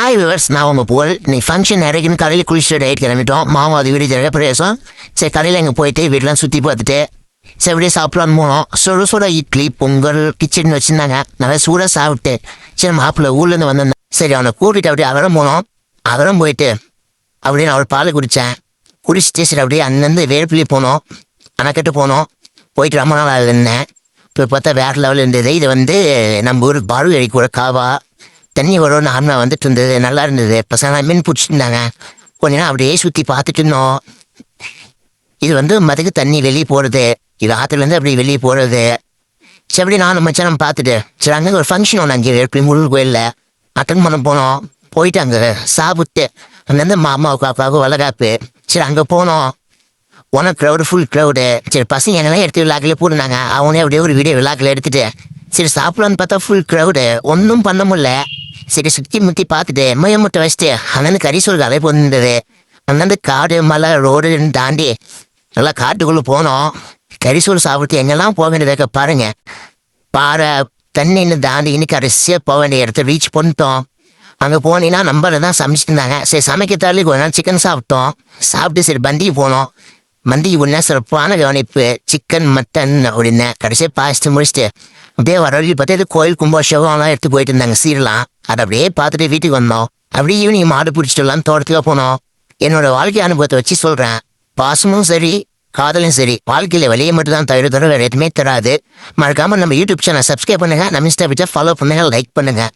Hi viewers, நான் உங்கள் புகழ். நீ ஃபங்க்ஷன் நிறைய கடையில் குளிச்சுட்டு ரைட் கிளம்பிட்டோம். மாமா அது வீடு ஜெய பிரதேசம். சரி, கடையில் எங்கே போயிட்டு வீட்டெலாம் சுற்றி பார்த்துட்டு சரி அப்படியே சாப்பிட்லான்னு போனோம். சுட சுட இட்லி பொங்கல் கிச்சன் வச்சுருந்தாங்க. நல்லா சூடாக சாப்பிட்டு சரி மாப்பிள்ளை ஊர்லேருந்து வந்திருந்தேன். சரி அவனை கூட்டிகிட்டு அப்படியே அவரும் போனோம். அவரும் போயிட்டு அப்படியே நான் அவள் பால் குடித்தேன். குடிச்சிட்டு சரி அப்படியே அங்கேருந்து வேப்பிலி போனோம். அணைக்கட்டு போனோம். போயிட்டு ரொம்ப நாள் இருந்தேன். இப்போ பார்த்தா வேறு லெவலில் இருந்தது. இது வந்து நம்ம ஊர் பாரு அடிக்கூட காவா தண்ணி வரும் நார்மலாக வந்துட்டு இருந்தது. நல்லா இருந்தது. பசங்க மீன் பிடிச்சிருந்தாங்க. கொஞ்ச நேரம் அப்படியே சுற்றி பார்த்துட்டு இருந்தோம். இது வந்து மதுக்கு தண்ணி வெளியே போகிறது. இது ஆற்றுலேருந்து அப்படி வெளியே போகிறது. சரி அப்படி நானும் மச்சான் பார்த்துட்டு சரி அங்கே ஒரு ஃபங்க்ஷன் ஒன்று அங்கே எப்படி முருகன் கோயிலில் அட்டன் பண்ண போனோம். போயிட்டு அங்கே சாப்பிட்டு அங்கேருந்து மாமாவுக்கு அப்பாவுக்கு வளகாப்பு. சரி அங்கே போனோம். ஒன்றும் க்ரௌடு ஃபுல் க்ரௌடு. சரி பசங்க என்னெல்லாம் எடுத்து விழாக்கிலே போட்டுருந்தாங்க. அவனே அப்படியே ஒரு வீடியோ விழாக்கில் எடுத்துட்டு சரி சாப்பிடலான்னு பார்த்தா ஃபுல் க்ரௌடு. ஒன்றும் பண்ண முடியல. சரி சுற்றி முற்றி பார்த்துட்டு முட்டை வச்சுட்டு அங்கேருந்து கரிசூர் கதை போயிருந்தது. அங்கேருந்து காடு மலை ரோடுன்னு தாண்டி நல்லா காட்டுக்குள்ளே போனோம். கரிசூர் சாப்பிட்டு எங்கெல்லாம் போக வேண்டியதை பாருங்க. பாறை தண்ணின்னு தாண்டி இன்னைக்கு அரிசியாக போக வேண்டிய இடத்த ரீச் பண்ணிட்டோம். அங்கே போனீங்கன்னா நம்பர் தான் சமைச்சிட்டு இருந்தாங்க. சரி சமைக்கிறதாலே கொஞ்ச நாள் சிக்கன் சாப்பிட்டோம். சாப்பிட்டு சரி பந்திக்கு போனோம். மந்திக்கு போனால் சிறப்பான கவனிப்பு. சிக்கன் மட்டன் அப்படின்னு கடைசியாக பாய்ச்சிட்டு முடிச்சுட்டு அப்படியே வர வழி பார்த்தா கோயில் கும்பாபிஷேகம்லாம் எடுத்து போயிட்டு இருந்தாங்க சீரெலாம். அதை அப்படியே பார்த்துட்டு வீட்டுக்கு வந்தோம். அப்படியே ஈவினிங் மாடு பிடிச்சிட்டுலாம் தோட்டத்துக்கு போனோம். என்னோட வாழ்க்கை அனுபவத்தை வச்சு சொல்கிறேன். பாசமும் சரி காதலும் சரி வாழ்க்கையில் வெளியே மட்டும் தான் தவிர வேறு எதுவுமே தராது. மறக்காமல் நம்ம யூடியூப் சேனல் சப்ஸ்கிரைப் பண்ணுங்கள். நம்ம இன்ஸ்டா பேஜை ஃபாலோ பண்ணுங்கள், லைக் பண்ணுங்கள்.